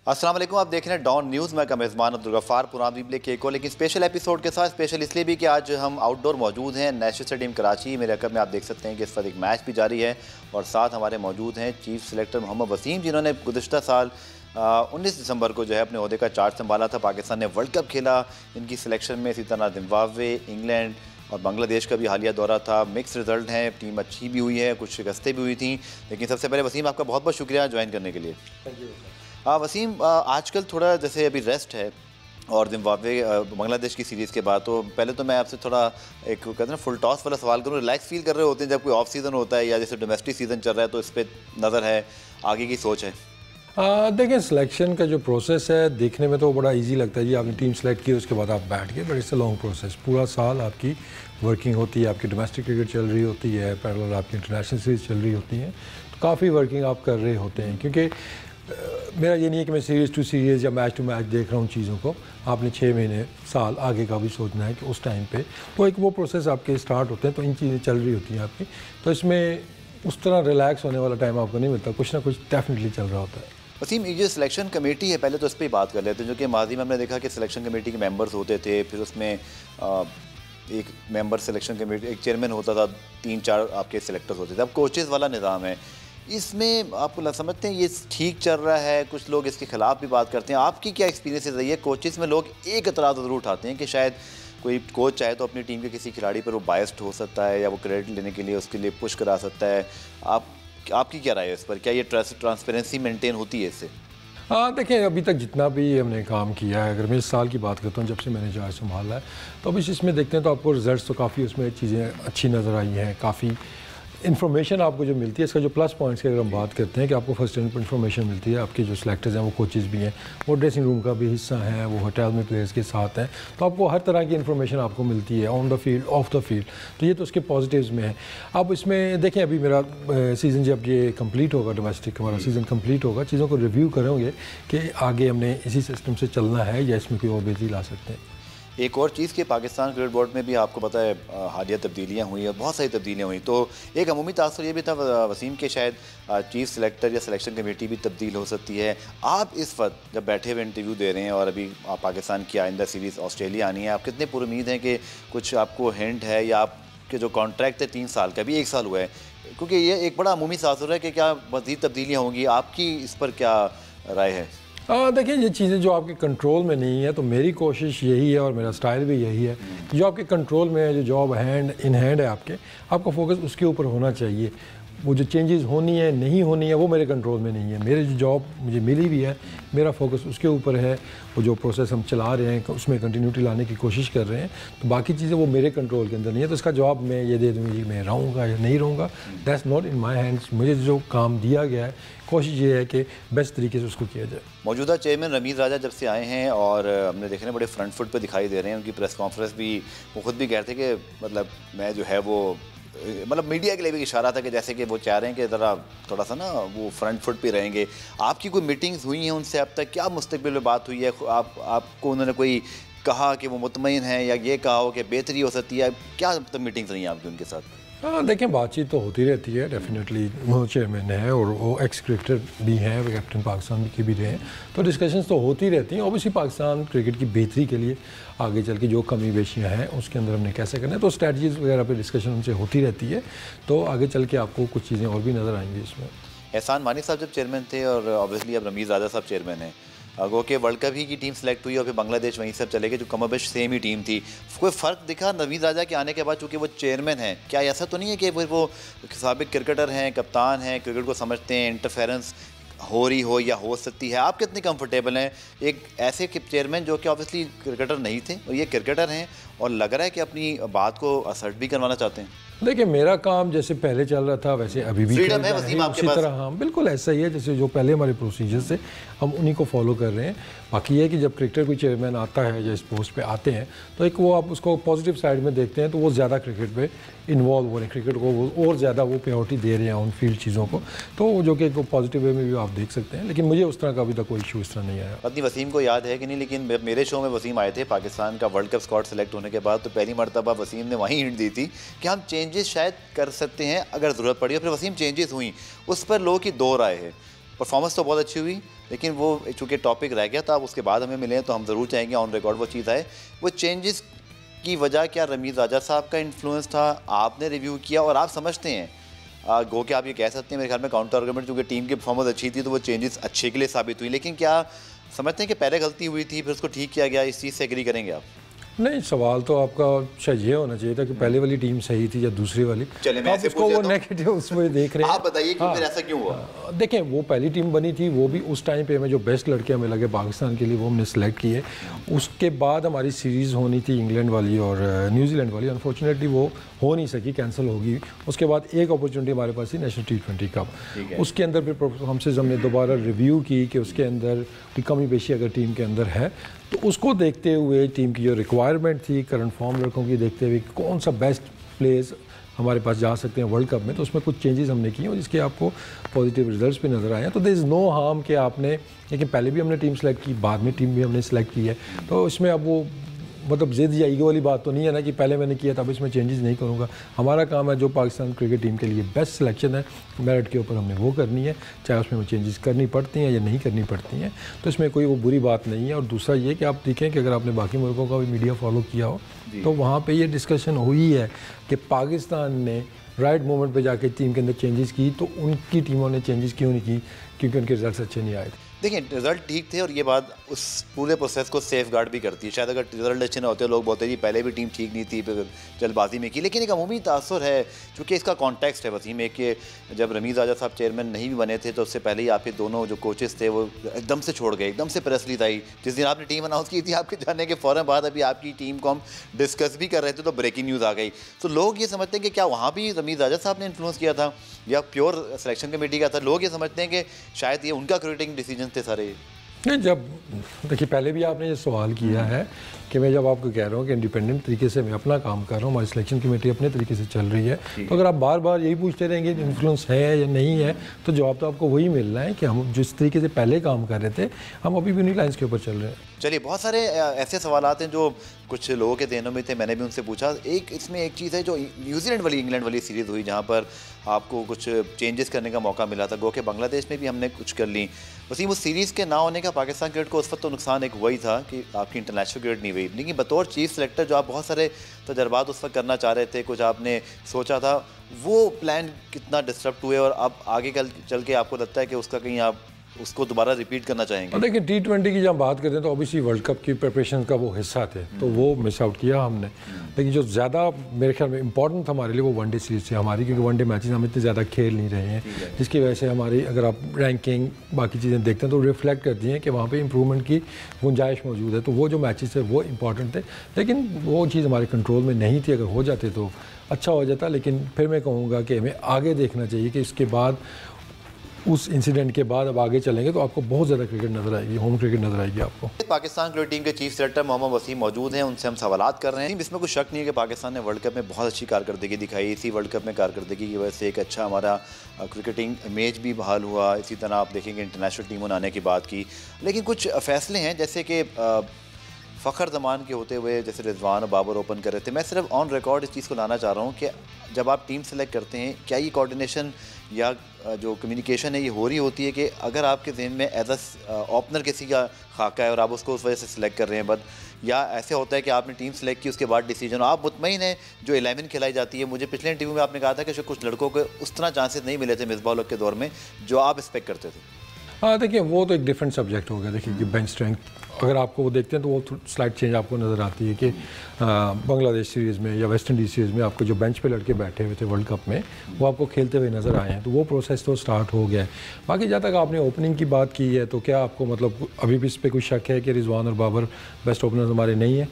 अस्सलाम वालेकुम, आप देख रहे हैं डॉन न्यूज़। मैं का मेज़बान अब्दुल गफ़ार पुरानी के को लेकिन स्पेशल एपिसोड के साथ। स्पेशल इसलिए भी कि आज हम आउटडोर मौजूद हैं नेशनल स्टेडियम कराची। मेरे अकब में आप देख सकते हैं कि इस वक्त एक मैच भी जारी है और साथ हमारे मौजूद हैं चीफ सेलेक्टर मोहम्मद वसीम, जिन्होंने गुज़श्ता साल 19 दिसंबर को जो है अपने ओहदे का चार्ज संभाला था। पाकिस्तान ने वर्ल्ड कप खेला इनकी सिलेक्शन में। इसी तरह जिम्बाब्वे, इंग्लैंड और बांग्लादेश का भी हालिया दौरा था। मिक्स रिजल्ट हैं, टीम अच्छी भी हुई है, कुछ शिकस्तें भी हुई थी। लेकिन सबसे पहले वसीम, आपका बहुत बहुत शुक्रिया ज्वाइन करने के लिए। Thank you. वसीम, आजकल थोड़ा जैसे अभी रेस्ट है और जिम्बाब्वे बांग्लादेश की सीरीज़ के बाद, तो पहले तो मैं आपसे थोड़ा एक कहते हैं ना फुल टॉस वाला सवाल करूँ। रिलैक्स फील कर रहे होते हैं जब कोई ऑफ सीज़न होता है या जैसे डोमेस्टिक सीज़न चल रहा है, तो इस पर नज़र है, आगे की सोच है? देखें, सिलेक्शन का जो प्रोसेस है देखने में तो बड़ा इजी लगता है जी, आपने टीम सेलेक्ट की उसके बाद आप बैठ गए, but it's a long process. पूरा साल आपकी वर्किंग होती है, आपकी डोमेस्टिक क्रिकेट चल रही होती है, पैरेलल आपकी इंटरनेशनल सीरीज़ चल रही होती हैं, तो काफ़ी वर्किंग आप कर रहे होते हैं। क्योंकि मेरा ये नहीं है कि मैं सीरीज़ टू सीरीज़ या मैच टू मैच देख रहा हूँ चीज़ों को। आपने 6 महीने साल आगे का भी सोचना है कि उस टाइम पे तो एक वो प्रोसेस आपके स्टार्ट होते हैं, तो इन चीज़ें चल रही होती हैं आपकी, तो इसमें उस तरह रिलैक्स होने वाला टाइम आपको नहीं मिलता, कुछ ना कुछ डेफिनेटली चल रहा होता है। वसीम, ये जो सिलेक्शन कमेटी है, पहले तो इस पर ही बात कर लेते हैं। जो कि माजी में हमने देखा कि सिलेक्शन कमेटी के मेंबर्स होते थे, फिर उसमें एक मेंबर सिलेक्शन कमेटी, एक चेयरमैन होता था, 3-4 आपके सिलेक्टर्स होते थे। अब कोचेज़ वाला निज़ाम है, इसमें आप समझते हैं ये ठीक चल रहा है? कुछ लोग इसके ख़िलाफ़ भी बात करते हैं। आपकी क्या एक्सपीरियंस रही है? कोचेज़ में लोग एक एतराज़ ज़रूर उठाते हैं कि शायद कोई कोच चाहे तो अपनी टीम के किसी खिलाड़ी पर वो बायस्ड हो सकता है या वो क्रेडिट लेने के लिए उसके लिए पुश करा सकता है। आपकी क्या राय है इस पर? क्या ये ट्रांसपेरेंसी मेंटेन होती है इससे? हाँ, देखें, अभी तक जितना भी हमने काम किया है, अगर मैं इस साल की बात करता हूँ जब से मैंने चार्ज संभाला है, तो अब इसमें देखते हैं तो आपको रिजल्ट्स तो काफ़ी उसमें चीज़ें अच्छी नज़र आई हैं। काफ़ी इन्फॉर्मेशन आपको जो मिलती है, इसका जो प्लस पॉइंट्स की अगर हम बात करते हैं कि आपको फर्स्ट हैंड इन्फॉर्मेशन मिलती है। आपके जो सिलेक्टर्स हैं वो कोचेज़ भी हैं, वो ड्रेसिंग रूम का भी हिस्सा हैं, वो होटल में प्लेयर्स के साथ हैं, तो आपको हर तरह की इन्फॉर्मेशन आपको मिलती है on the field, of the field. तो ये तो उसके पॉजिटिव्स में है। अब इसमें देखें, अभी मेरा सीज़न जब ये कंप्लीट होगा, डोमेस्टिक हमारा सीज़न कंप्लीट होगा, चीज़ों को रिव्यू करेंगे कि आगे हमने इसी सिस्टम से चलना है या इसमें कोई और बेहतरी ला सकते हैं। एक और चीज़ कि पाकिस्तान क्रिकेट बोर्ड में भी आपको पता है हालिया तब्दीलियाँ हुई और बहुत सारी तब्दीलियाँ हुई, तो एक अमूमी तासर ये भी था वसीम के शायद चीफ सेलेक्टर या सिलेक्शन कमेटी भी तब्दील हो सकती है। आप इस वक्त जब बैठे हुए इंटरव्यू दे रहे हैं और अभी आप पाकिस्तान की आइंदा सीरीज़ ऑस्ट्रेलिया आनी है, आप कितने पुरुमीद हैं कि कुछ आपको हिंट है या आपके जो कॉन्ट्रैक्ट है 3 साल का, भी 1 साल हुआ है, क्योंकि ये एक बड़ा अमूमी तासर है कि क्या मज़ीद तब्दीलियाँ होंगी? आपकी इस पर क्या राय है? देखिए, ये चीज़ें जो आपके कंट्रोल में नहीं है, तो मेरी कोशिश यही है और मेरा स्टाइल भी यही है, जो आपके कंट्रोल में है, जो जॉब हैंड इन हैंड है आपका फोकस उसके ऊपर होना चाहिए। वो जो चेंजेस होनी है नहीं होनी है वो मेरे कंट्रोल में नहीं है। मेरे जो जॉब मुझे मिली भी है, मेरा फोकस उसके ऊपर है। वो जो प्रोसेस हम चला रहे हैं उसमें कंटिन्यूटी लाने की कोशिश कर रहे हैं, तो बाकी चीज़ें वो मेरे कंट्रोल के अंदर नहीं है। तो इसका जवाब मैं ये दे दूँगी, मैं रहूँगा या नहीं रहूँगा, that's not in my hands. मुझे जो काम दिया गया है, कोशिश ये है कि बेस्ट तरीके से उसको किया जाए। मौजूदा चेयरमैन रमीज़ राजा जब से आए हैं और हमने देखे ना बड़े फ्रंट फुट पे दिखाई दे रहे हैं। उनकी प्रेस कॉन्फ्रेंस भी वो खुद भी कहते कि मतलब मैं जो है वो मतलब मीडिया के लिए भी इशारा था कि जैसे कि वो चाह रहे हैं कि ज़रा थोड़ा सा ना वो फ्रंट फुट पे रहेंगे। आपकी कोई मीटिंग्स हुई हैं उनसे अब तक? क्या मुस्तकबिल में बात हुई है? आपको उन्होंने कोई कहा कि वो मुतमईन हैं या ये कहा हो कि बेहतरी हो सकती है? क्या मतलब मीटिंग्स रही हैं आपकी उनके साथ? हाँ, देखें, बातचीत तो होती रहती है डेफिनेटली। वो चेयरमैन है और वो एक्स क्रिकेटर भी हैं, वो कैप्टन पाकिस्तान के भी रहे हैं, तो डिस्कशंस तो होती रहती हैं। ऑब्वियसली पाकिस्तान क्रिकेट की बेहतरी के लिए आगे चल के जो कमी बेशियाँ हैं उसके अंदर हमने कैसे करना है, तो स्ट्रैटेजीज़ वगैरह पे डिस्कशन उनसे होती रहती है। तो आगे चल के आपको कुछ चीज़ें और भी नज़र आएंगी इसमें। एहसान मानी साहब जब चेयरमैन थे और ऑब्वियसली अब रमीज़ राजा साहब चेयरमैन हैं, गो के वर्ल्ड कप ही की टीम सेलेक्ट हुई और फिर बांग्लादेश वहीं से अब चले गए, जो कमोबेश सेम ही टीम थी। कोई फ़र्क दिखा रमीज़ राजा के आने के बाद? चूँकि वो चेयरमैन हैं, क्या ऐसा तो नहीं है कि वो साबिक क्रिकेटर हैं, कप्तान हैं, क्रिकेट को समझते हैं, इंटरफेरेंस हो रही हो या हो सकती है? आप कितने कंफर्टेबल हैं एक ऐसे चेयरमैन जो कि ऑब्वियसली क्रिकेटर नहीं थे और ये क्रिकेटर हैं और लग रहा है कि अपनी बात को असर्ट भी करवाना चाहते हैं? देखिए, मेरा काम जैसे पहले चल रहा था वैसे अभी भी फ्रीडम है वसीम आपके उसी पास? तरह। हाँ, बिल्कुल ऐसा ही है जैसे जो पहले हमारे प्रोसीजर से हम उन्हीं को फॉलो कर रहे हैं। बाकी ये है कि जब क्रिकेटर कोई चेयरमैन आता है या इस पोस्ट पे आते हैं, तो एक वो आप उसको पॉजिटिव साइड में देखते हैं, तो वो ज़्यादा क्रिकेट पे इन्वॉल्व हो रहे हैं, क्रिकेट को वो और ज़्यादा वो प्रायोरिटी दे रहे हैं ऑन फील्ड चीज़ों को, तो जो कि पॉजिटिव वे में भी आप देख सकते हैं। लेकिन मुझे उस तरह का अभी तक कोई इशू इस तरह नहीं आया। पत्नी वसीम को याद है कि नहीं, लेकिन मेरे शो में वसीम आए थे पाकिस्तान का वर्ल्ड कप स्क्वाड सेलेक्ट होने के बाद, तो पहली मरतबा वसीम ने वहीं हिंट दी थी कि हम चेंजेस शायद कर सकते हैं अगर ज़रूरत पड़ी, और फिर वसीम चेंजेस हुई, उस पर लोगों की दो राय है। परफॉर्मेंस तो बहुत अच्छी हुई, लेकिन वो चूँकि टॉपिक रह गया था, अब उसके बाद हमें मिले तो हम ज़रूर चाहेंगे ऑन रिकॉर्ड वो चीज़ आए। वो चेंजेस की वजह क्या रमीज़ राजा साहब का इन्फ्लुएंस था, आपने रिव्यू किया और आप समझते हैं गो के आप ये कह सकते हैं मेरे ख्याल में काउंटर आर्गुमेंट, क्योंकि टीम की परफॉर्मेंस अच्छी थी तो वो चेंजेस अच्छे के लिए साबित हुई, लेकिन क्या समझते हैं कि पहले गलती हुई थी फिर उसको ठीक किया गया, इस चीज़ से एग्री करेंगे आप? नहीं, सवाल तो आपका शायद ये होना चाहिए था कि पहले वाली टीम सही थी या दूसरी वाली। चलिए मैं ऐसे उसको वो नेगेटिव उसमें देख रहे हैं। आप बताइए कि फिर ऐसा क्यों हुआ? देखें, वो पहली टीम बनी थी, वो भी उस टाइम पे हमें जो बेस्ट लड़के हमें लगे पाकिस्तान के लिए वो हमने सेलेक्ट किए। उसके बाद हमारी सीरीज़ होनी थी इंग्लैंड वाली और न्यूजीलैंड वाली, अनफॉर्चुनेटली वो हो नहीं सकी, कैंसिल होगी। उसके बाद एक अपॉर्चुनिटी हमारे पास थी नेशनल T20 कप, उसके अंदर फिर परफॉर्मेंसेस हमने दोबारा रिव्यू की कि उसके अंदर कोई कमी पेशी अगर टीम के अंदर है तो उसको देखते हुए टीम की जो रिक्वायरमेंट थी करंट फॉर्म लड़कों की देखते हुए कौन सा बेस्ट प्लेयर्स हमारे पास जा सकते हैं वर्ल्ड कप में, तो उसमें कुछ चेंजेस हमने किए और जिसके आपको पॉजिटिव रिजल्ट्स भी नज़र आए हैं। तो देयर इज़ नो हार्म कि आपने, लेकिन पहले भी हमने टीम सेलेक्ट की, बाद में टीम भी हमने सेलेक्ट की है, तो इसमें अब वो मतलब ज़िद या ईगो वाली बात तो नहीं है ना कि पहले मैंने किया था अब इसमें चेंजेस नहीं करूँगा। हमारा काम है जो पाकिस्तान क्रिकेट टीम के लिए बेस्ट सिलेक्शन है मेरिट के ऊपर हमने वो करनी है, चाहे उसमें वो चेंजेस करनी पड़ती हैं या नहीं करनी पड़ती हैं, तो इसमें कोई वो बुरी बात नहीं है। और दूसरा ये कि आप देखें कि अगर आपने बाकी मुल्कों का भी मीडिया फॉलो किया हो तो वहाँ पर ये डिस्कशन हुई है कि पाकिस्तान ने राइट मोमेंट पे जाके टीम के अंदर चेंजेस की, तो उनकी टीमों ने चेंजेस क्यों नहीं की? क्योंकि उनके रिजल्ट्स अच्छे नहीं आए थे। देखिए रिजल्ट ठीक थे और ये बात उस पूरे प्रोसेस को सेफ गार्ड भी करती है। शायद अगर रिजल्ट अच्छे ना होते लोग बोलते हैं जी पहले भी टीम ठीक नहीं थी, फिर जल्दबाजी में की, लेकिन एक अमूमी तासुर है क्योंकि इसका कॉन्टेक्स्ट है वसीम है कि जब रमीज़ राजा साहब चेयरमैन नहीं भी बने थे तो उससे पहले ही आपके दोनों जो कोचेस थे वो एकदम से छोड़ गए, एकदम से प्रेस रिलीज आई जिस दिन आपने टीम अनाउंस की थी, आपके जाने के फ़ौरन बाद अभी आपकी टीम को हम डिस्कस भी कर रहे थे तो ब्रेकिंग न्यूज़ आ गई। तो लोग ये समझते हैं कि क्या वहाँ भी रमीज़ राजा साहब ने इन्फ्लुएंस किया था या प्योर सिलेक्शन कमेटी का था? लोग ये समझते हैं कि शायद ये उनका क्रिकेटिंग डिसीजन थे सारे। नहीं, जब देखिए पहले भी आपने ये सवाल किया है कि मैं जब आपको कह रहा हूँ कि इंडिपेंडेंट तरीके से मैं अपना काम कर रहा हूँ, हमारी सिलेक्शन कमेटी अपने तरीके से चल रही है, तो अगर आप बार बार यही पूछते रहेंगे इन्फ्लुएंस है या नहीं है तो जवाब तो आपको वही मिल रहा है कि हम जिस तरीके से पहले काम कर रहे थे हम अभी भी उन्हीं लाइन्स के ऊपर चल रहे हैं। चलिए बहुत सारे ऐसे सवालात हैं जो कुछ लोगों के ज़हनों में थे, मैंने भी उनसे पूछा। एक इसमें एक चीज़ है जो न्यूजीलैंड वाली इंग्लैंड वाली सीरीज़ हुई जहाँ पर आपको कुछ चेंजेस करने का मौका मिला था, गो के बांग्लादेश में भी हमने कुछ कर ली। वसीम उस सीरीज़ के ना होने का पाकिस्तान क्रिकेट को उस वक्त तो नुकसान एक वही था कि आपकी इंटरनेशनल क्रिकेट नहीं हुई, लेकिन बतौर चीफ सेलेक्टर जो आप बहुत सारे तजर्बात उस वक्त करना चाह रहे थे, कुछ आपने सोचा था, वो प्लान कितना डिस्टर्ब हुए और अब आगे चल के आपको लगता है कि उसका कहीं आप उसको दोबारा रिपीट करना चाहेंगे? देखिए T20 की जब बात करते हैं तो ऑब्वियसली वर्ल्ड कप की प्रिपरेशन का वो हिस्सा थे तो वो मिस आउट किया हमने, लेकिन जो ज़्यादा मेरे ख्याल में इंपॉर्टेंट था हमारे लिए वो वनडे सीरीज़ थी हमारी, क्योंकि वनडे मैचेस हम इतने ज़्यादा खेल नहीं रहे हैं, जिसकी वजह से हमारी अगर आप रैंकिंग बाकी चीज़ें देखते हैं तो रिफ्लेक्ट करती हैं कि वहाँ पर इंप्रूवमेंट की गुंजाइश मौजूद है। तो वो जो मैचेस थे वो इंपॉर्टेंट थे, लेकिन वो चीज़ हमारे कंट्रोल में नहीं थी। अगर हो जाते तो अच्छा हो जाता, लेकिन फिर मैं कहूँगा कि हमें आगे देखना चाहिए कि इसके बाद उस इंसिडेंट के बाद अब आगे चलेंगे तो आपको बहुत ज़्यादा क्रिकेट नज़र आएगी, होम क्रिकेट नज़र आएगी आपको। पाकिस्तान क्रिकेट टीम के चीफ सेलेक्टर मोहम्मद वसीम मौजूद हैं, उनसे हम सवालात कर रहे हैं। इसमें कोई शक नहीं है कि पाकिस्तान ने वर्ल्ड कप में बहुत अच्छी कारकर्दगी दिखाई, इसी वर्ल्ड कप में कारकर्दगी की वजह से एक अच्छा हमारा क्रिकेटिंग इमेज भी बहाल हुआ। इसी तरह आप देखेंगे इंटरनेशनल टीमों ने आने की बात की, लेकिन कुछ फैसले हैं जैसे कि फ़खर ज़मान के होते हुए जैसे रिजवान और बाबर ओपन कर रहे थे। मैं सिर्फ ऑन रिकॉर्ड इस चीज़ को लाना चाह रहा हूँ कि जब आप टीम सेलेक्ट करते हैं क्या ये कोऑर्डिनेशन या जो कम्युनिकेशन है ये हो रही होती है कि अगर आपके ज़हन में एज अ ओपनर किसी का खाका है और आप उसको उस वजह से सिलेक्ट कर रहे हैं, बट या ऐसे होता है कि आपने टीम सेलेक्ट की उसके बाद डिसीजन आप मुतमईन हैं जो 11 खिलाई जाती है? मुझे पिछले इंटरव्यू में आपने कहा था कि कुछ लड़कों को उस तरह चांसेस नहीं मिले थे मिसबाह उल-हक के दौर में जो आप एक्सपेक्ट करते थे। हाँ देखिए वो तो एक डिफरेंट सब्जेक्ट हो गया। देखिए कि बेंच स्ट्रेंथ अगर आपको वो देखते हैं तो वो स्लाइड चेंज आपको नज़र आती है कि बांग्लादेश सीरीज़ में या वेस्ट इंडीज़ सीरीज़ में आपको जो बेंच पे लड़के बैठे हुए थे वर्ल्ड कप में वो आपको खेलते हुए नज़र आए हैं, तो वो प्रोसेस तो स्टार्ट हो गया है। बाकी जहाँ तक आपने ओपनिंग की बात की है तो क्या आपको मतलब अभी भी इस पर कोई शक है कि रिजवान और बाबर बेस्ट ओपनर हमारे नहीं है?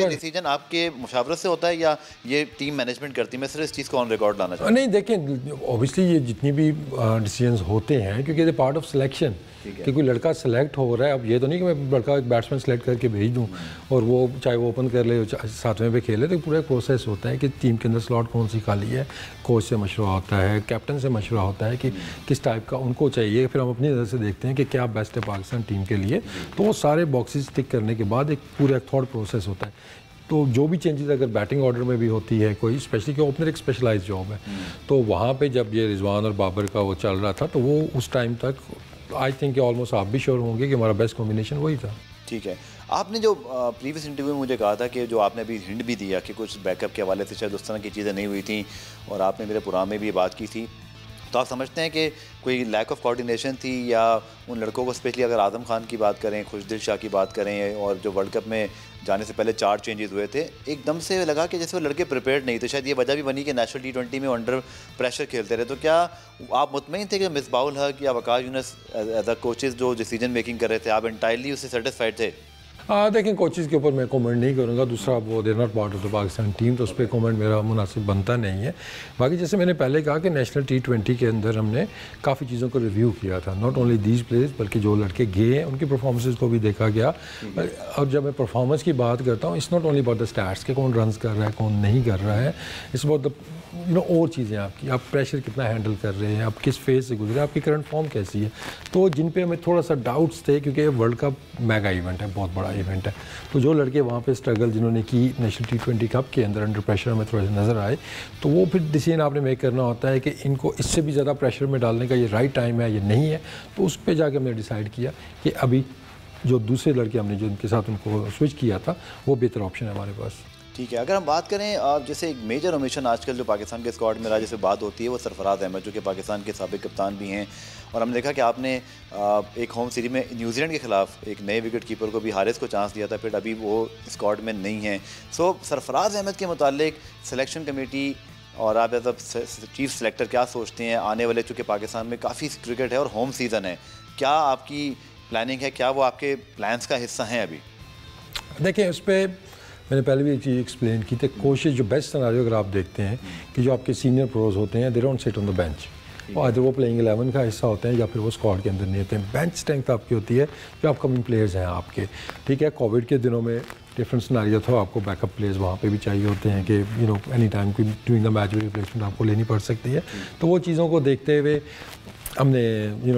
डिसीजन आपके मुशावरत से होता है या ये टीम मैनेजमेंट करती है? मैं सिर्फ इस चीज़ को ऑन रिकॉर्ड लाना चाहता हूँ। नहीं देखें ऑब्वियसली ये जितनी भी डिसीजन होते हैं क्योंकि ये पार्ट ऑफ सिलेक्शन कि कोई लड़का सेलेक्ट हो रहा है, अब ये तो नहीं कि मैं लड़का एक बैट्समैन सेलेक्ट करके भेज दूं और वो चाहे वो ओपन कर ले सातवें पे खेले, तो पूरा प्रोसेस होता है कि टीम के अंदर स्लॉट कौन सी खाली है, कोच से मशवरा होता है, कैप्टन से मशवरा होता है कि किस टाइप का उनको चाहिए, फिर हम अपनी नज़र से देखते हैं कि क्या बेस्ट है पाकिस्तान टीम के लिए। तो वो सारे बॉक्सेस टिक करने के बाद एक पूरा थॉट प्रोसेस होता है। तो जो भी चेंजेस अगर बैटिंग ऑर्डर में भी होती है कोई, स्पेशली कि ओपनर एक स्पेशलाइज जॉब है, तो वहाँ पे जब ये रिजवान और बाबर का वो चल रहा था तो वो उस टाइम तक आई थिंक ऑलमोस्ट आप भी श्योर होंगे कि हमारा बेस्ट कॉम्बिनेशन वही था। ठीक है, आपने जो प्रीवियस इंटरव्यू में मुझे कहा था कि जो आपने अभी हिंट भी दिया कि कुछ बैकअप के हवाले से शायद उस तरह की चीज़ें नहीं हुई थी, और आपने मेरे प्रोग्राम में भी बात की थी, तो आप समझते हैं कि कोई लैक ऑफ कोऑर्डिनेशन थी, या उन लड़कों को स्पेशली अगर आजम खान की बात करें, खुशदिल शाह की बात करें, और जो वर्ल्ड कप में जाने से पहले 4 चेंजेस हुए थे, एकदम से लगा कि जैसे वो लड़के प्रिपेयर्ड नहीं थे, शायद ये वजह भी बनी कि नेशनल T20 में अंडर प्रेशर खेलते रहे। तो क्या आप मुतमईन थे कि मिसबाउल हक या Waqas Younis as a coaches जो डिसीजन मेकिंग कर रहे थे, आप इंटायरली उससे सेटिस्फाइड थे? देखें, कोचेज़ के ऊपर मैं कमेंट नहीं करूँगा। दूसरा, वो they're not part of the Pakistan team, तो उस पर कमेंट मेरा मुनासिब बनता नहीं है। बाकी जैसे मैंने पहले कहा कि नेशनल T20 के अंदर हमने काफ़ी चीज़ों को रिव्यू किया था, नॉट ओनली दीज प्लेयर्स, बल्कि जो लड़के गए हैं उनकी परफॉर्मेंसेज को भी देखा गया। और जब मैं परफॉर्मेंस की बात करता हूँ, it's not only about the stats के कौन रन कर रहा है कौन नहीं कर रहा है, इट्स अबाउट द और चीज़ें आपकी, आप प्रेशर कितना हैंडल कर रहे हैं, आप किस फेज से गुजरे, आपकी करंट फॉर्म कैसी है। तो जिन पे हमें थोड़ा सा डाउट्स थे, क्योंकि ये वर्ल्ड कप मेगा इवेंट है, बहुत बड़ा इवेंट है, तो जो लड़के वहाँ पे स्ट्रगल जिन्होंने की नेशनल T20 कप के अंदर अंडर प्रेशर हमें थोड़ा सा नज़र आए, तो वो फिर डिसीजन आपने मेक करना होता है कि इनको इससे भी ज़्यादा प्रेशर में डालने का ये राइट टाइम है या नहीं है। तो उस पर जाके हमने डिसाइड किया कि अभी जो दूसरे लड़के हमने जो इनके साथ उनको स्विच किया था, वो बेहतर ऑप्शन है हमारे पास। ठीक है, अगर हम बात करें जैसे एक मेजर ओमिशन आजकल जो पाकिस्तान के स्क्वाड में रहा, जैसे बात होती है, वो सरफराज अहमद जो कि पाकिस्तान के साबिक कप्तान भी हैं, और हमने देखा कि आपने एक होम सीरीज में न्यूजीलैंड के खिलाफ एक नए विकेट कीपर को भी, हारिस को चांस दिया था, फिर अभी वो स्क्वाड में नहीं है। सो सरफराज अहमद के मुतालिक सिलेक्शन कमेटी और आप एज अ चीफ सेलेक्टर क्या सोचते हैं आने वाले, चूँकि पाकिस्तान में काफ़ी क्रिकेट है और होम सीज़न है, क्या आपकी प्लानिंग है, क्या वो आपके प्लान्स का हिस्सा हैं अभी? देखिए, उस पर मैंने पहले भी एक चीज़ एक्सप्लेन की थी। कोशिश, जो बेस्ट सिनेरियो अगर आप देखते हैं कि जो आपके सीनियर प्रोज होते हैं, they don't sit on the bench, वो आइदर वो प्लेइंग 11 का हिस्सा होते हैं या फिर वो स्क्वाड के अंदर नहीं होते हैं। बेंच स्ट्रेंथ आपकी होती है जो अपकमिंग प्लेयर्स हैं आपके। ठीक है, कोविड के दिनों में डिफरेंट सिनेरियो था, आपको बैकअप प्लेयर्स वहाँ पे भी चाहिए होते हैं कि एनी टाइम कोई डूइंग द मैच रिप्लेसमेंट आपको लेनी पड़ सकती है। तो वो चीज़ों को देखते हुए हमने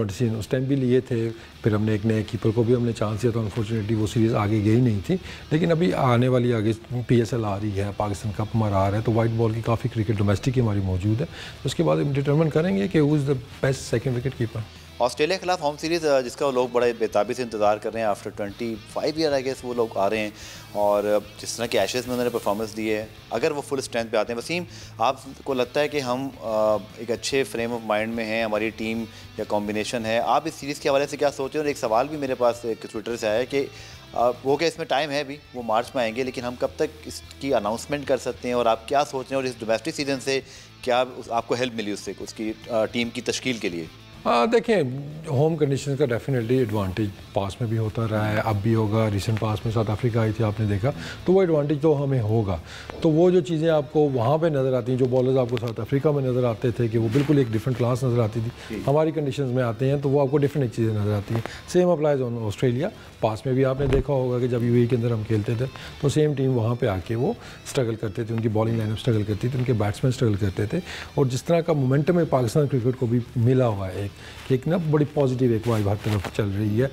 डिसीजन उस टाइम भी लिए थे। फिर हमने एक नए कीपर को भी हमने चांस दिया था, अनफॉर्चुनेटली वो सीरीज़ आगे गई नहीं थी, लेकिन अभी आने वाली आगे PSL आ रही है, पाकिस्तान कप हमारा आ रहा है, तो वाइट बॉल की काफ़ी क्रिकेट डोमेस्टिक की हमारी मौजूद है। उसके बाद हम डिटरमिन करेंगे कि who is the best second wicket keeper. Australia के खिलाफ होम सीरीज़ जिसका लोग बड़े बेताबी से इंतजार कर रहे हैं, आफ्टर 25 ईयर आई गेस वो लोग आ रहे हैं, और जिस तरह के एशेज़ में उन्होंने परफॉर्मेंस दी है, अगर वो फुल स्ट्रेंथ पे आते हैं, वसीम आपको लगता है कि हम एक अच्छे फ्रेम ऑफ माइंड में हैं, हमारी टीम या कॉम्बिनेशन है, आप इस सीरीज़ के हवाले से क्या सोचें? और एक सवाल भी मेरे पास एक ट्विटर से आया कि वो क्या इसमें टाइम है, भी वो मार्च में आएंगे, लेकिन हम कब तक इसकी अनाउंसमेंट कर सकते हैं, और आप क्या सोच रहे हैं, और इस डोमेस्टिक सीजन से क्या आपको हेल्प मिली उससे, उसकी टीम की तश्कील के लिए? देखें, होम कंडीशन का डेफिनेटली एडवांटेज पास में भी होता रहा है, अब भी होगा। रिसेंट पास में साउथ अफ्रीका आई थी, आपने देखा, तो वो एडवांटेज तो हमें होगा। तो वो जो चीज़ें आपको वहाँ पे नज़र आती हैं, जो बॉलर्स आपको साउथ अफ्रीका में नज़र आते थे कि वो बिल्कुल एक डिफरेंट क्लास नज़र आती थी, हमारी कंडीशंस में आते हैं तो वो आपको डिफरेंट चीज़ें नज़र आती हैं। Same applies on Australia. पास में भी आपने देखा होगा कि जब UAE के अंदर हम खेलते थे तो सेम टीम वहाँ पर आके वो स्ट्रगल करते थे, उनकी बॉलिंग लाइनअप स्ट्रगल करती थी, उनके बैट्समैन स्ट्रगल करते थे, और जिस तरह का मोमेंटम है पाकिस्तान क्रिकेट को भी मिला हुआ है, एक ना बड़ी पॉजिटिव एक वाइब हर तरफ चल रही है।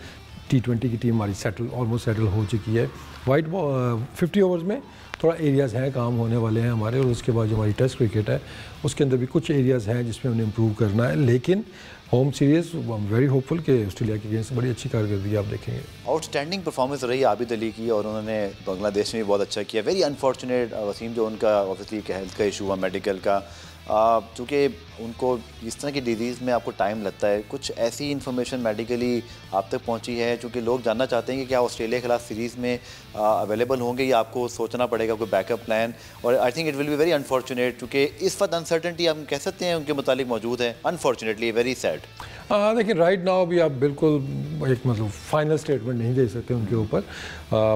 T20 की टीम हमारी ऑलमोस्ट सेटल हो चुकी है। वाइट 50 ओवर्स में थोड़ा एरियाज़ हैं, काम होने वाले हैं हमारे, और उसके बाद जो हमारी टेस्ट क्रिकेट है उसके अंदर भी कुछ एरियाज़ हैं जिसमें हमने इम्प्रूव करना है। लेकिन home series I am very hopeful कि ऑस्ट्रेलिया के अगेंस्ट बड़ी अच्छी कारकर्दगी आप देखेंगे। आउटस्टैंडिंग परफॉर्मेंस रही आबिद अली की, और उन्होंने बांग्लादेश में भी बहुत अच्छा किया। वेरी अनफॉर्चुनेट वसीम, जो उनका ऑब्वियसली हेल्थ का इशू हुआ, मेडिकल का, चूँकि उनको इस तरह की डिजीज़ में आपको टाइम लगता है, कुछ ऐसी इन्फॉर्मेशन मेडिकली आप तक पहुंची है, चूँकि लोग जानना चाहते हैं कि क्या ऑस्ट्रेलिया के खिलाफ सीरीज़ में अवेलेबल होंगे या आपको सोचना पड़ेगा कोई बैकअप प्लान? और I think it will be very unfortunate, चूँकि इस वक्त अनसर्टेनिटी हम कह सकते हैं उनके मुतालिक मौजूद है, अनफॉर्चुनेटली वेरी सैड। देखिए, राइट नाउ भी आप बिल्कुल एक मतलब फाइनल स्टेटमेंट नहीं दे सकते उनके ऊपर।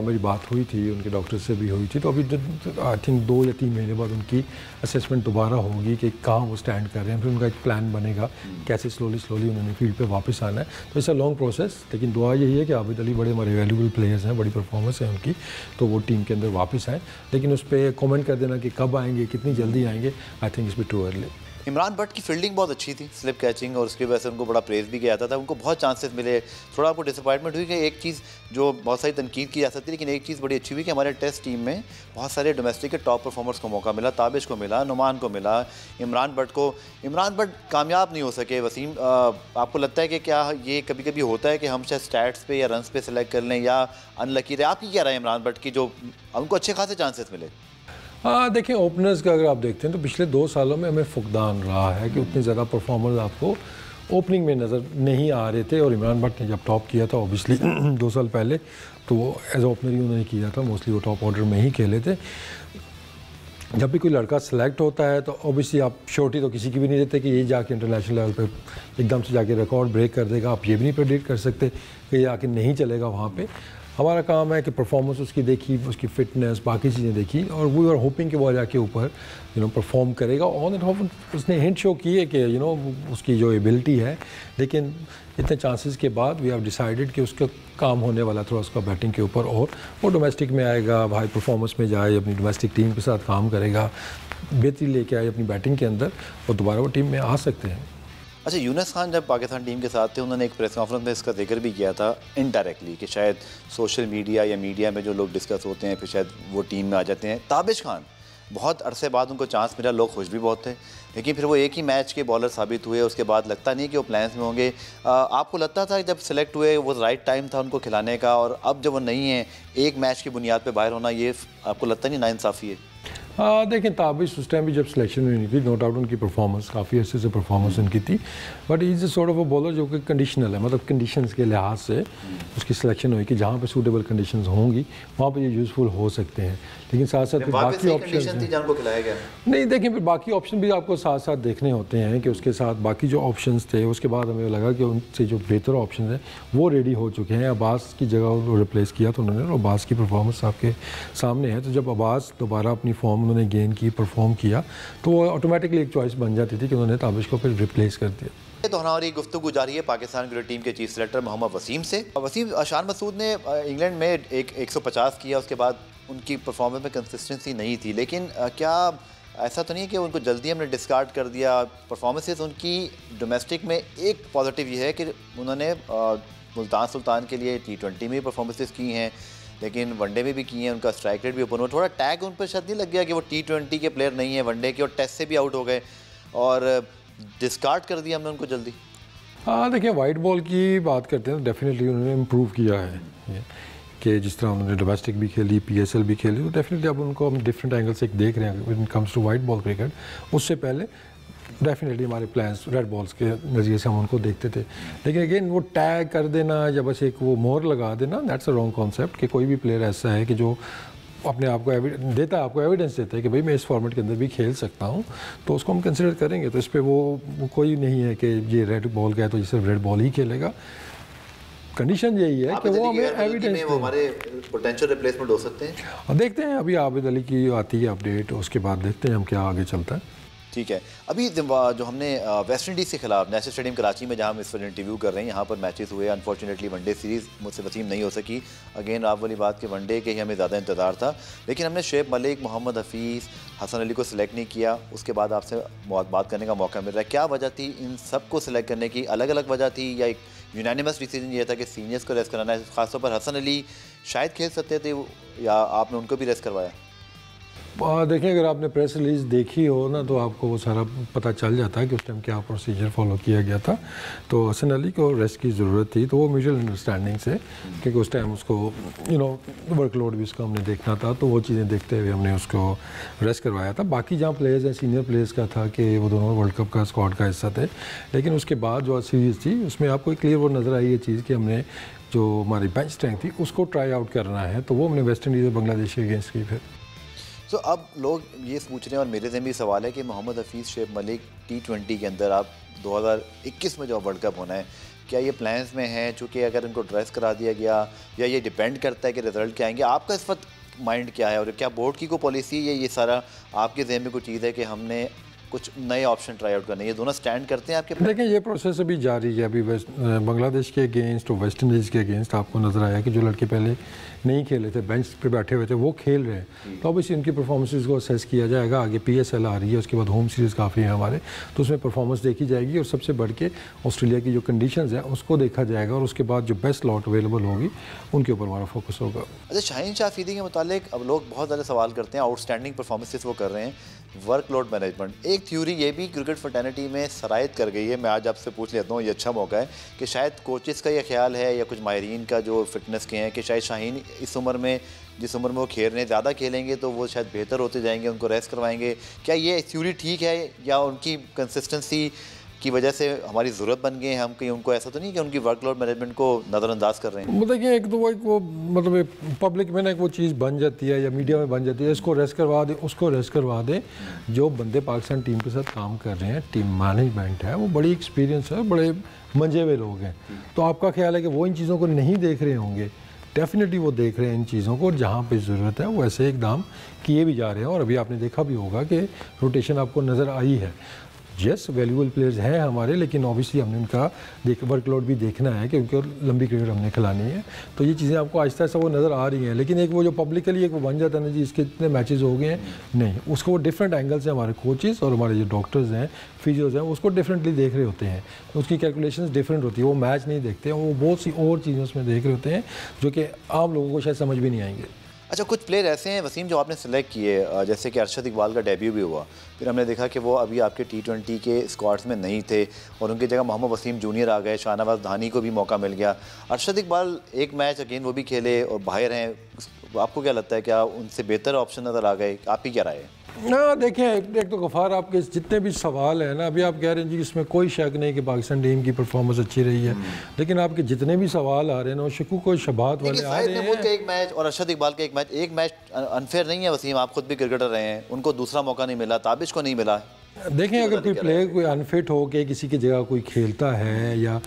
मेरी बात हुई थी, उनके डॉक्टर से भी हुई थी, तो अभी आई थिंक 2 या 3 महीने बाद उनकी असेसमेंट दोबारा होगी कि कहाँ वो स्टैंड कर रहे हैं, फिर उनका एक प्लान बनेगा कैसे स्लोली उन्होंने फील्ड पे वापस आना है। तो इट्स अ लॉन्ग प्रोसेस, लेकिन दुआ यही है कि आबिद अली बड़े हमारे वैल्यूबल प्लेयर्स हैं, बड़ी परफॉर्मेंस है उनकी, तो वो टीम के अंदर वापस आएँ। लेकिन उस पर कॉमेंट कर देना कि कब आएंगे, कितनी जल्दी आएंगे, I think it's be too early. Imran Bhatt की फील्डिंग बहुत अच्छी थी, स्लिप कैचिंग, और उसकी वजह से उनको बड़ा प्रेज भी किया जाता था। उनको बहुत चांसेस मिले। थोड़ा आपको डिसअपॉइंटमेंट हुई कि एक चीज़ जो बहुत सारी तनकीद की जा सकती है, लेकिन एक चीज़ बड़ी अच्छी हुई कि हमारे टेस्ट टीम में बहुत सारे डोमेस्टिक के टॉप परफॉर्मर्स को मौका मिला। ताबिश को मिला, नुमान को मिला, इमरान भट्ट को। इमरान भट्ट कामयाब नहीं हो सके। वसीम, आपको लगता है कि क्या ये कभी कभी होता है कि हम शायद स्टैट्स पे या रन्स पे सेलेक्ट कर लें, या अनलकी रहे? आपकी क्या राय है इमरान भट्ट की, जो उनको अच्छे खासे चांसेस मिले? हाँ, देखिए ओपनर्स का अगर आप देखते हैं तो पिछले 2 सालों में हमें फुकदान रहा है कि उतने ज़्यादा परफॉर्मर्स आपको ओपनिंग में नज़र नहीं आ रहे थे। और इमरान भट्ट ने जब टॉप किया था ऑब्वियसली 2 साल पहले, तो वो एज ओपनर ही उन्होंने किया था, मोस्टली वो टॉप ऑर्डर में ही खेले थे। जब भी कोई लड़का सेलेक्ट होता है तो ऑब्वियसली आप श्योरिटी तो किसी की भी नहीं देते कि ये जाके इंटरनेशनल लेवल पे एकदम से जाके रिकॉर्ड ब्रेक कर देगा। आप ये भी नहीं प्रेडिक्ट कर सकते कि ये आके नहीं चलेगा वहाँ पे। हमारा काम है कि परफॉर्मेंस उसकी देखी, उसकी फिटनेस, बाकी चीज़ें देखी, और वी आर होपिंग कि वो जाके ऊपर परफॉर्म करेगा। ऑन एंड ऑफ उसने हिंट शो की है कि उसकी जो एबिलिटी है, लेकिन इतने चांसेस के बाद वी हैव डिसाइडेड कि उसका काम होने वाला थोड़ा उसका बैटिंग के ऊपर, और वो डोमेस्टिक में आएगा, हाई परफॉर्मेंस में जाए, अपनी डोमेस्टिक टीम के साथ काम करेगा, बेहतरी लेके आए अपनी बैटिंग के अंदर, और दोबारा वो टीम में आ सकते हैं। अच्छा, यूनुस खान जब पाकिस्तान टीम के साथ थे, उन्होंने एक प्रेस कॉन्फ्रेंस में इसका जिक्र भी किया था इनडायरेक्टली कि शायद सोशल मीडिया या मीडिया में जो लोग डिस्कस होते हैं फिर शायद वो टीम में आ जाते हैं। ताबिश खान, बहुत अरसे बाद उनको चांस मिला, लोग खुश भी बहुत थे, लेकिन फिर वो एक ही मैच के बॉलर साबित हुए। उसके बाद लगता नहीं कि वो प्लान्स में होंगे। आपको लगता था जब सेलेक्ट हुए वो राइट टाइम था उनको खिलाने का, और अब जब वो नहीं है, एक मैच की बुनियाद पर बाहर होना, ये आपको लगता नहीं नाइंसाफ़ी है? हाँ, देखें ताबिश उस टाइम भी जब सिलेक्शन हुई नहीं थी, नो डाउट उनकी परफॉर्मेंस काफ़ी अच्छे से परफॉर्मेंस उनकी थी, but is sort of a bowler जो कि कंडीशनल है, मतलब कंडीशंस के लिहाज से उसकी सिलेक्शन हुई कि जहाँ पे सूटेबल कंडीशंस होंगी वहाँ पे ये यूज़फुल हो सकते हैं। लेकिन साथ साथ बाकी ऑप्शन नहीं, देखें फिर बाकी ऑप्शन भी आपको साथ साथ देखने होते हैं कि उसके साथ बाकी जो ऑप्शंस थे, उसके बाद हमें लगा कि उनसे जो बेहतर ऑप्शन हैं वो रेडी हो चुके हैं। अब्बास की जगह वो रिप्लेस किया तो उन्होंने, अब्बास की परफॉर्मेंस आपके सामने है। तो जब अब्बास दोबारा अपनी फॉर्म उन्होंने गेन की, परफॉर्म किया, तो वो ऑटोमेटिकली एक चॉइस बन जाती थी कि उन्होंने ताबिश को फिर रिप्लेस कर दिया। तो हमारी गुफ्तगू जारी है पाकिस्तान क्रिकेट टीम के चीफ सेलेक्टर मोहम्मद वसीम से। वसीम, शान मसूद ने इंग्लैंड में एक 150 किया, उसके बाद उनकी परफॉर्मेंस में कंसिस्टेंसी नहीं थी, लेकिन क्या ऐसा तो नहीं है कि उनको जल्दी हमने डिस्कार्ड कर दिया? परफॉर्मेंसेस उनकी डोमेस्टिक में एक पॉजिटिव ये है कि उन्होंने मुल्तान सुल्तान के लिए T20 में परफॉर्मेंसेस की हैं, लेकिन वनडे में भी की हैं, उनका स्ट्राइक रेट भी ऊपर हुआ। थोड़ा टैग उन पर शायद नहीं लग गया कि वो T20 के प्लेयर नहीं है, वनडे के और टेस्ट से भी आउट हो गए, और डिस्कार्ड कर दिया हमने उनको जल्दी? हाँ, देखिए वाइट बॉल की बात करते हैं तो डेफिनेटली उन्होंने इम्प्रूव किया है कि जिस तरह उन्होंने डोमेस्टिक भी खेली, PSL भी खेली, तो डेफिनेटली अब उनको हम डिफरेंट एंगल से देख रहे हैं when it comes to white ball cricket. उससे पहले डेफिनेटली हमारे प्लान्स रेड बॉल्स के नज़रिए से हम उनको देखते थे, लेकिन अगेन वो टैग कर देना या बस एक वो मोहर लगा देना, दैट्स अ रॉन्ग कॉन्सेप्ट। कि कोई भी प्लेयर ऐसा है कि जो अपने आप को देता है, आपको एविडेंस देता है कि भाई मैं इस फॉर्मेट के अंदर भी खेल सकता हूँ, तो उसको हम कंसिडर करेंगे। तो इस पर वो कोई नहीं है कि ये रेड बॉल का है तो ये सिर्फ रेड बॉल ही खेलेगा। कंडीशन यही है कि वो हमें एविडेंस दे। हमारे पोटेंशियल रिप्लेसमेंट हो सकते हैं। देखते हैं, अभी आबिद अली की आती है अपडेट, उसके बाद देखते हैं हम क्या आगे चलता है। ठीक है, अभी जो हमने वेस्ट इंडीज़ के खिलाफ नेशनल स्टेडियम कराची में जहां हम इस वक्त इंटरव्यू कर रहे हैं, यहाँ पर मैचेस हुए। अनफॉर्चुनेटली वनडे सीरीज़ मुझसे वसीम नहीं हो सकी। अगेन आप वाली बात कि वनडे के ही हमें ज़्यादा इंतज़ार था, लेकिन हमने शुएब मलिक, मोहम्मद हफीज़, हसन अली को सिलेक्ट नहीं किया। उसके बाद आपसे बात करने का मौका मिल रहा है। क्या वजह थी इन सब को सिलेक्ट करने की? अलग अलग वजह थी या एक यूनानिमस डिसीजन ये था कि सीनियर्स को रेस्ट कराना है? ख़ासतौर पर हसन अली शायद खेल सकते थे, या आपने उनको भी रेस्ट करवाया? देखिए, अगर आपने प्रेस रिलीज़ देखी हो ना तो आपको वो सारा पता चल जाता है कि उस टाइम क्या प्रोसीजर फॉलो किया गया था। तो हसन अली को रेस्ट की ज़रूरत थी, तो वो म्यूचुअल अंडरस्टैंडिंग से, क्योंकि उस टाइम उसको वर्कलोड भी उसका हमने देखना था, तो वो चीज़ें देखते हुए हमने उसको रेस्ट करवाया था। बाकी जहाँ प्लेयर्स हैं, सीनियर प्लेयर्स का था कि वो दोनों वर्ल्ड कप का स्क्वाड का हिस्सा थे, लेकिन उसके बाद जो सीरीज़ थी उसमें आपको क्लियर वो नज़र आई ये चीज़ कि हमने जो हमारी बेंच स्ट्रेंथ थी उसको ट्राई आउट करना है, तो वो हमने वेस्ट इंडीज़ और बांग्लादेश के अगेंस्ट की। फिर तो अब लोग ये पूछ रहे हैं, और मेरे ज़हन भी सवाल है कि मोहम्मद हफीज़, शुएब मलिक T20 के अंदर आप 2021 में जो वर्ल्ड कप होना है, क्या ये प्लान्स में है? चूँकि अगर उनको ड्रेस करा दिया गया, या ये डिपेंड करता है कि रिजल्ट क्या आएंगे? आपका इस वक्त माइंड क्या है, और क्या बोर्ड की कोई पॉलिसी है, ये सारा आपके जहन में कोई चीज़ है कि हमने कुछ नए ऑप्शन ट्राई आउट करने, ये दोनों स्टैंड करते हैं आपके? देखिए ये प्रोसेस अभी जारी है। अभी बांग्लादेश के अगेंस्ट और वेस्ट इंडीज़ के अगेंस्ट आपको नज़र आया कि जो लड़के पहले नहीं खेले थे, बेंच पे बैठे हुए थे, वो खेल रहे हैं। तो ऑब्वियसली उनकी परफॉर्मेंसेज को असेस किया जाएगा। आगे PSL आ रही है, उसके बाद होम सीरीज़ काफ़ी है हमारे, तो उसमें परफॉर्मेंस देखी जाएगी और सबसे बढ़ के ऑस्ट्रेलिया की जो कंडीशंस है उसको देखा जाएगा और उसके बाद जो बेस्ट लॉट अवेलेबल होगी उनके ऊपर हमारा फोकस होगा। अच्छा, शाहीन शाह अफरीदी के मुतालिक अब लोग बहुत ज़्यादा सवाल करते हैं, आउटस्टैंडिंग परफॉर्मेंसेस वो कर रहे हैं, वर्कलोड मैनेजमेंट। एक थ्योरी ये भी क्रिकेट फर्टर्निटी में सरायत कर गई है, मैं आज आपसे पूछ लेता हूँ, ये अच्छा मौका है कि शायद कोचेस का ये ख्याल है या कुछ माहिरीन का जो फिटनेस के हैं कि शायद शाहीन इस उम्र में, जिस उम्र में वो खेल रहे हैं, ज़्यादा खेलेंगे तो वो शायद बेहतर होते जाएंगे, उनको रेस्ट करवाएंगे। क्या ये थ्योरी ठीक है या उनकी कंसिस्टेंसी की वजह से हमारी ज़रूरत बन गई है हम, कहीं उनको ऐसा तो नहीं कि उनकी वर्कलोड मैनेजमेंट को नज़रअंदाज कर रहे हैं? देखिए एक तो वो मतलब पब्लिक में ना वो चीज़ बन जाती है या मीडिया में बन जाती है, इसको रेस्ट करवा दे, उसको रेस्ट करवा दे। जो बंदे पाकिस्तान टीम के साथ काम कर रहे हैं, टीम मैनेजमेंट है, वो बड़ी एक्सपीरियंस है, बड़े मंजे हुए लोग हैं। तो आपका ख्याल है कि वो इन चीज़ों को नहीं देख रहे होंगे? डेफिनेटली वो देख रहे हैं इन चीज़ों को, और जहाँ पे ज़रूरत है वो ऐसे एकदम किए भी जा रहे हैं। और अभी आपने देखा भी होगा कि रोटेशन आपको नज़र आई है। यस, वैल्यूबल प्लेयर्स हैं हमारे, लेकिन ऑब्वियसली हमने उनका वर्कलोड भी देखना है क्योंकि लंबी क्रिकेट हमने खिलानी है। तो ये चीज़ें आपको आहिस्ता आहिस्ता वो नज़र आ रही हैं। लेकिन एक वो जो पब्लिकली एक वो बन जाता है ना जी, इसके इतने मैचेस हो गए हैं, नहीं, उसको वो डिफरेंट एंगल से हमारे कोचेस और हमारे जो डॉक्टर्स हैं, फिजियोज़ हैं, उसको डिफरेंटली देख रहे होते हैं। उसकी कैलकुलेशंस डिफरेंट होती है, वो मैच नहीं देखते हैं, वो बहुत सी और चीज़ें उसमें देख रहे होते हैं जो कि आम लोगों को शायद समझ भी नहीं आएंगे। अच्छा, कुछ प्लेयर ऐसे हैं वसीम जो आपने सेलेक्ट किए, जैसे कि अरशद इकबाल का डेब्यू भी हुआ, फिर हमने देखा कि वो अभी आपके T20 के स्क्वाड्स में नहीं थे और उनकी जगह मोहम्मद वसीम जूनियर आ गए, शाहनवाज धानी को भी मौका मिल गया। अरशद इकबाल एक मैच अगेन वो भी खेले और बाहर हैं, आपको क्या लगता है, क्या उनसे बेहतर ऑप्शन नज़र आ गए? आपकी क्या राय है? ना देखिए, एक तो गफ़ार आपके जितने भी सवाल हैं ना, अभी आप कह रहे हैं जी इसमें कोई शक नहीं कि पाकिस्तान टीम की परफॉर्मेंस अच्छी रही है, लेकिन आपके जितने भी सवाल आ रहे हैं ना, वो शकूक और शबात वाले आ रहे हैं। एक मैच और अरशद इकबाल का एक मैच अनफेयर नहीं है वसीम, आप खुद भी क्रिकेटर रहे हैं, उनको दूसरा मौका नहीं मिला, ताबिश को नहीं मिला। देखें, अगर कोई प्लेयर कोई अनफिट हो के किसी की जगह कोई खेलता है या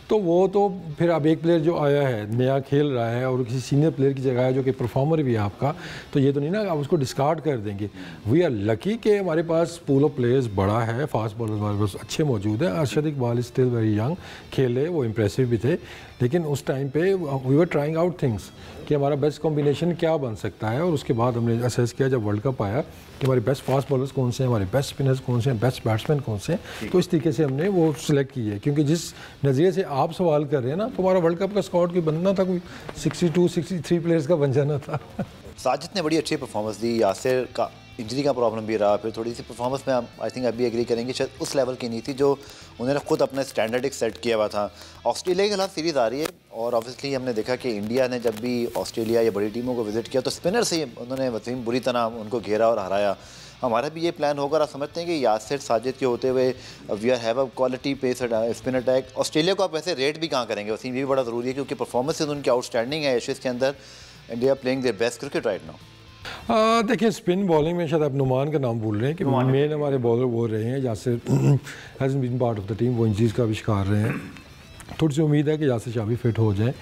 तो वो तो फिर अब एक प्लेयर जो आया है नया खेल रहा है और किसी सीनियर प्लेयर की जगह है जो कि परफॉर्मर भी है आपका, तो ये तो नहीं ना आप उसको डिस्कार्ड कर देंगे। वी आर लकी कि हमारे पास पूल ऑफ प्लेयर्स बड़ा है, फास्ट बॉलर्स हमारे पास अच्छे मौजूद हैं। Arshad Iqbal still very young, खेले, वो इम्प्रेसिव भी थे, लेकिन उस टाइम पे we were trying out things कि हमारा बेस्ट कॉम्बिनेशन क्या बन सकता है। और उसके बाद हमने असेस किया जब वर्ल्ड कप आया कि हमारे बेस्ट फास्ट बॉलर्स कौन से हैं, हमारे बेस्ट स्पिनर्स कौन से हैं, बेस्ट बैट्समैन कौन से हैं। तो इस तरीके से हमने वो सिलेक्ट की है, क्योंकि जिस नज़रिए से आप सवाल कर रहे हैं ना, तो हमारा वर्ल्ड कप का स्क्वाड कोई बनना था, कोई 62-63 प्लेयर्स का बन जाना था। साजिद ने बड़ी अच्छी परफॉर्मेंस दी, यासिर का इंजरी का प्रॉब्लम भी रहा, फिर थोड़ी सी परफॉर्मेंस में आई थिंक अभी एग्री करेंगे शायद उस लेवल की नहीं थी जो उन्होंने खुद अपना स्टैंडर्ड एक सेट किया हुआ था। ऑस्ट्रेलिया के खिलाफ सीरीज़ आ रही है और ऑब्वियसली हमने देखा कि इंडिया ने जब भी ऑस्ट्रेलिया या बड़ी टीमों को विजिट किया तो स्पिनर से उन्होंने वसीम बुरी तरह उनको घेरा और हराया। हमारा भी ये प्लान होगा, आप समझते हैं कि यासिर साजिद के होते हुए we are have a quality pace spin attack. Australia को आप वैसे रेट भी कहाँ करेंगे वसीम, ये भी बड़ा ज़रूरी है क्योंकि परफॉर्मेंसेज उनकी आउटस्टैंडिंग है एशेज़ के अंदर, India playing their best cricket right now. देखिए, स्पिन बॉलिंग में शायद आप नुमान का नाम बोल रहे हैं कि मेन हमारे बॉलर वो रहे हैं, Yasir hasn't been part of the team, वो इंजरीज का भी शिकार रहे हैं। थोड़ी सी उम्मीद है कि यासिर शाह भी फिट हो जाए,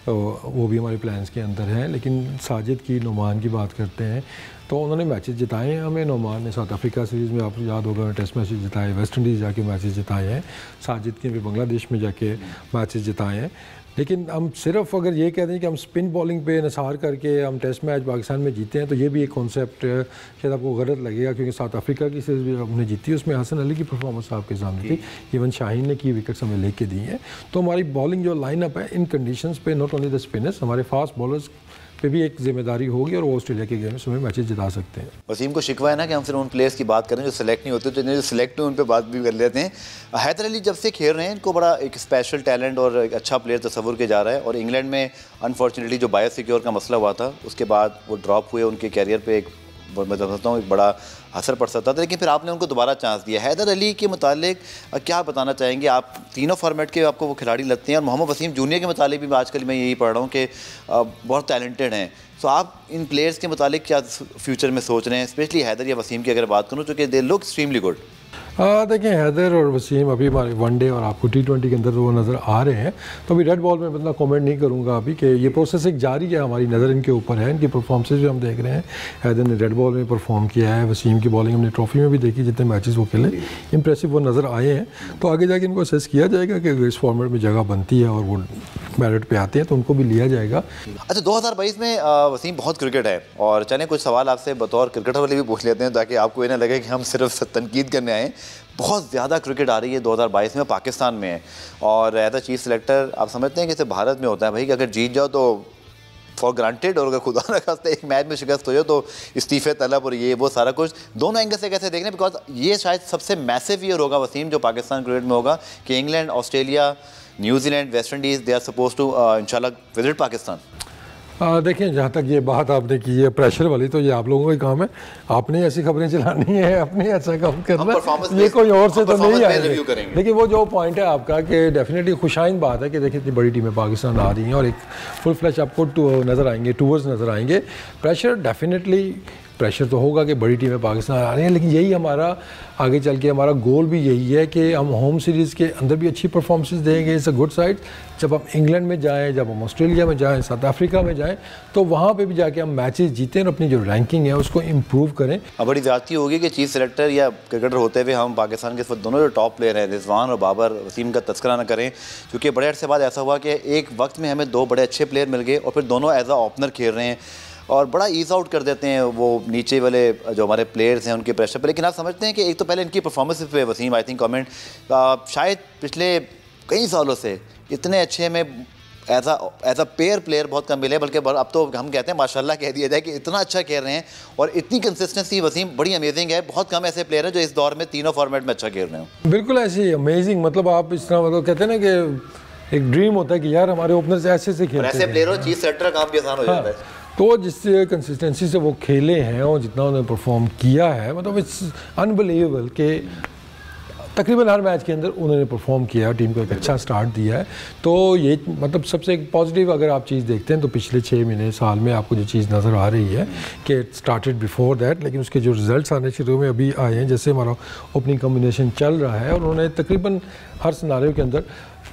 वो भी हमारे प्लान्स के अंदर हैं। लेकिन साजिद की, नुमान की बात करते हैं तो उन्होंने मैचेस जिताए हैं हमें। नुमान ने साउथ अफ्रीका सीरीज़ में आपको याद होगा टेस्ट मैचेस जिताए, वेस्ट इंडीज़ जाके मैचेस जिताए हैं, साजिद के भी बांग्लादेश में जाके मैचेस जिताए हैं। लेकिन हम सिर्फ अगर ये कह दें कि हम स्पिन बॉलिंग पे निसार करके हम टेस्ट मैच पाकिस्तान में जीते हैं तो ये भी एक कॉन्सेप्ट शायद आपको गलत लगेगा, क्योंकि साउथ अफ्रीका की सीरीज़ भी हमने जीती, उसमें हसन अली की परफॉर्मेंस आपके सामने थी, इवन शाहीन ने की विकेट्स हमें लेके दी हैं। तो हमारी बॉलिंग जो लाइनअप है इन कंडीशंस पे, नॉट ओनली द स्पिनर्स, हमारे फास्ट बॉलर्स पे भी एक जिम्मेदारी होगी और वो ऑस्ट्रेलिया के गेम में मैचेस जिता सकते हैं। वसीम को शिकवा है ना कि हम सिर्फ उन प्लेयर्स की बात करें जो सिलेक्ट नहीं होते, तो जो सिलेक्ट हुए उन पर बात भी कर लेते हैं। हैदर अली जब से खेल रहे हैं इनको बड़ा एक स्पेशल टैलेंट और एक अच्छा प्लेयर तस्वुर किया जा रहा है, और इंग्लैंड में अनफॉर्चुनेटली जो बायोसिक्योर का मसला हुआ था उसके बाद वो ड्रॉप हुए, उनके कैरियर पर एक मैं समझता हूँ एक बड़ा असर पड़ सकता था, लेकिन फिर आपने उनको दोबारा चांस दिया। हैदर अली के मुतालिक क्या बताना चाहेंगे आप? तीनों फॉर्मेट के आपको वो खिलाड़ी लगते हैं, और मोहम्मद वसीम जूनियर के मुतालिक भी आजकल मैं यही पढ़ रहा हूँ कि बहुत टैलेंटेड हैं। तो आप इन प्लेयर्स के मुतालिक क्या फ्यूचर में सोच रहे हैं, स्पेशली हैदर या वसीम की अगर बात करूँ, चूँकि दे लुक एक्सट्रीमली गुड। देखिए हैदर और वसीम अभी हमारे वनडे और आपको T20 के अंदर वो नज़र आ रहे हैं, तो अभी रेड बॉल में मतलब कमेंट नहीं करूंगा अभी कि ये प्रोसेस एक जारी है, हमारी नज़र इनके ऊपर है, इनकी परफॉर्मेंस भी हम देख रहे हैं। हैदर ने रेड बॉल में परफॉर्म किया है, वसीम की बॉलिंग हमने ट्रॉफी में भी देखी, जितने मैचेस वो खेले इंप्रेसिव वो नज़र आए हैं। तो आगे जाके इनको असेस किया जाएगा कि अगर इस फॉर्मेट में जगह बनती है और वो मेरिट पे आते हैं तो उनको भी लिया जाएगा। अच्छा, 2022 में वसीम बहुत क्रिकेट है, और चलें कुछ सवाल आपसे बतौर क्रिकेटर वाले भी पूछ लेते हैं ताकि आपको ये ना लगे कि हम सिर्फ तनकीद करने आए। बहुत ज़्यादा क्रिकेट आ रही है 2022 में, पाकिस्तान में है, और एज अ चीफ सेलेक्टर आप समझते हैं कि सिर्फ भारत में होता है भाई कि अगर जीत जाओ तो फॉर ग्रांटेड, और अगर खुदा न खास्ता एक मैच में शिकस्त हो जाए तो इस्तीफे तलब और ये वो सारा कुछ। दोनों एंगल से कैसे देख रहे हैं, बिकॉज ये शायद सबसे मैसिव ईयर होगा वसीम जो पाकिस्तान क्रिकेट में होगा कि England, Australia, New Zealand, West Indies, they are suppose to इंशाल्लाह विजिट पाकिस्तान। देखें, जहाँ तक ये बात आपने की है प्रेशर वाली, तो ये आप लोगों का ही काम है, आपने ऐसी खबरें चलानी है, अपने ऐसा काम करना है, ये कोई और से तो नहीं आएगा। लेकिन वो जो पॉइंट है आपका कि डेफिनेटली खुशाइन बात है कि देखिए इतनी बड़ी टीमें पाकिस्तान आ रही हैं और एक फुल फ्लैश आपको नज़र आएंगे, टूवर्स नज़र आएंगे। प्रेशर डेफिनेटली प्रेशर तो होगा कि बड़ी टीमें पाकिस्तान आ रही हैं, लेकिन यही हमारा आगे चल के हमारा गोल भी यही है कि हम होम सीरीज़ के अंदर भी अच्छी परफॉर्मेंस देंगे। It's a good side. जब हम इंग्लैंड में जाएं, जब हम ऑस्ट्रेलिया में जाएं, साउथ अफ्रीका में जाएं, तो वहाँ पे भी जाके हम मैचेस जीतें और अपनी जो रैंकिंग है उसको इम्प्रूव करें। अब बड़ी ज़्यादती होगी कि चीफ सेलेक्टर या क्रिकेटर होते हुए हम पाकिस्तान के दोनों जो टॉप प्लेयर हैं रिजवान और बाबर वसीम का तस्करा न करें, क्योंकि बड़े अरसे बाद ऐसा हुआ कि एक वक्त में हमें दो बड़े अच्छे प्लेयर मिल गए और फिर दोनों एज अ ओपनर खेल रहे हैं और बड़ा ईज आउट कर देते हैं वो नीचे वाले जो हमारे प्लेयर्स हैं उनके प्रेशर पर। लेकिन आप समझते हैं कि एक तो पहले इनकी परफॉर्मेंस पे वसीम आई थिंक कमेंट शायद पिछले कई सालों से इतने अच्छे में एज अ पेयर प्लेयर बहुत कम मिले, बल्कि अब तो हम कहते हैं माशाल्लाह कह दिया जाए कि इतना अच्छा खेल रहे हैं और इतनी कंसिस्टेंसी वसीम बड़ी अमेजिंग है। बहुत कम ऐसे प्लेयर हैं जो इस दौर में तीनों फॉर्मेट में अच्छा खेल रहे हो। बिल्कुल ऐसी अमेजिंग, मतलब आप इस तरह मतलब कहते हैं ना कि एक ड्रीम होता है कि यार हमारे ओपनर्स ऐसे खेलते हैं, ऐसे प्लेयर हो चीफ सेलेक्टर का काम भी आसान हो जाता है। तो जिस कंसिस्टेंसी से वो खेले हैं और जितना उन्होंने परफॉर्म किया है, मतलब इट्स अनबिलीवेबल कि तकरीबन हर मैच के अंदर उन्होंने परफॉर्म किया, टीम को एक अच्छा स्टार्ट दिया है। तो ये मतलब सबसे एक पॉजिटिव अगर आप चीज़ देखते हैं तो पिछले 6 महीने साल में आपको जो चीज़ नज़र आ रही है कि इट स्टार्टेड बिफोर दैट, लेकिन उसके जो रिजल्ट्स आने शुरू में अभी आए हैं, जैसे हमारा ओपनिंग कॉम्बिनेशन चल रहा है और उन्होंने तकरीबन हर सिनारियों के अंदर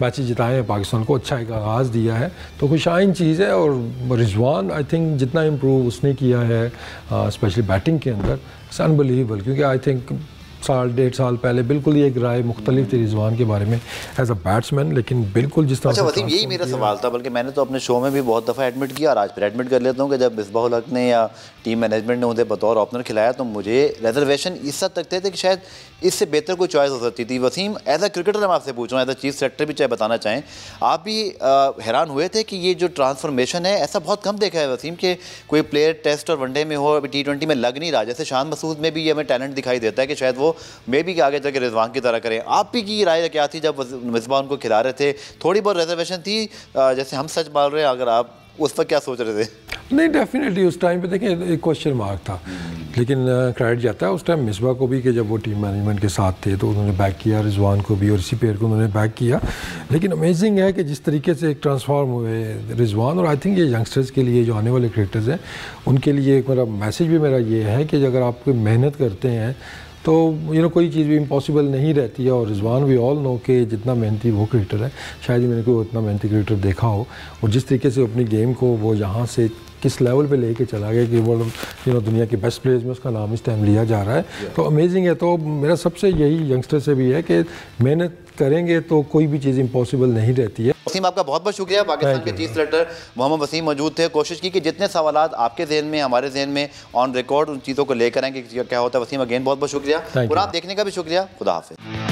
मैचेस जिताए हैं, पाकिस्तान को अच्छा एक आगाज़ दिया है, तो खुशाइन चीज़ है। और रिजवान आई थिंक जितना इम्प्रूव उसने किया है स्पेशली बैटिंग के अंदर, इट्स अनबिलीवेबल, क्योंकि आई थिंक साल 1.5 साल पहले बिल्कुल ही एक राय मुख्तलिफ थी रिजवान के बारे में एज अ बैट्समैन, लेकिन बिल्कुल जिस तरह। अच्छा वसीम, यही मेरा सवाल था, बल्कि मैंने तो अपने शो में भी बहुत दफ़ा एडमिट किया और आज फिर एडमिट कर लेता हूँ कि जब मिसबाहुल हक ने या टीम मैनेजमेंट ने उन्हें बतौर ओपनर खिलाया तो मुझे रिजर्वेशन इस हद तक थे कि शायद इससे बेहतर कोई चॉइस हो सकती थी। वसीम, एज अ क्रिकेटर मैं आपसे पूछ रहा हूँ, एज अ चीफ सेलेक्टर भी चाहे बताना चाहें, आप भी हैरान हुए थे कि ये जो ट्रांसफॉर्मेशन है ऐसा बहुत कम देखा है वसीम कि कोई प्लेयर टेस्ट और वनडे में हो, अभी T20 में लग नहीं रहा। जैसे शान मसूद में भी ये हमें टैलेंट दिखाई देता है कि शायद वो मे भी आगे चल के रिजवान की तरह करें। आप भी की राय क्या थी जब मिसबाह उनको खिला रहे थे? थोड़ी बहुत रिजर्वेशन थी जैसे हम सच बोल रहे हैं, अगर आप उस पर क्या सोच रहे थे? नहीं, डेफिनेटली उस टाइम पे देखें एक क्वेश्चन मार्क था, लेकिन क्रेडिट जाता है उस टाइम मिसबाह को भी कि जब वो टीम मैनेजमेंट के साथ थे तो उन्होंने बैक किया, रिजवान को भी और इसी पेयर को उन्होंने बैक किया। लेकिन अमेजिंग है कि जिस तरीके से एक ट्रांसफॉर्म हुए रिजवान, और आई थिंक ये यंगस्टर्स के लिए जो आने वाले क्रिकेटर्स हैं उनके लिए एक मेरा मैसेज भी मेरा ये है कि अगर आप मेहनत करते हैं तो कोई चीज़ भी इम्पॉसिबल नहीं रहती है। और रिजवान वी ऑल नो कि जितना मेहनती वो क्रिकेटर है, शायद ही मैंने कोई उतना मेहनती क्रिकेटर देखा हो, और जिस तरीके से अपनी गेम को वो यहाँ से किस लेवल पे लेके चला गया कि वो दुनिया के बेस्ट प्लेयर्स में उसका नाम इस टाइम लिया जा रहा है, तो अमेजिंग है। तो मेरा सबसे यही यंगस्टर से भी है कि मेहनत करेंगे तो कोई भी चीज़ इम्पॉसिबल नहीं रहती है। वसीम, आपका बहुत बहुत शुक्रिया। पाकिस्तान के चीफ सेलेक्टर मोहम्मद वसीम मौजूद थे। कोशिश की कि जितने सवालात आपके जहन में, हमारे जहन में ऑन रिकॉर्ड उन चीज़ों को लेकर आएँ कि क्या होता है। वसीम, अगेन बहुत बहुत शुक्रिया और आप देखने का भी शुक्रिया। खुदा हाफिज़।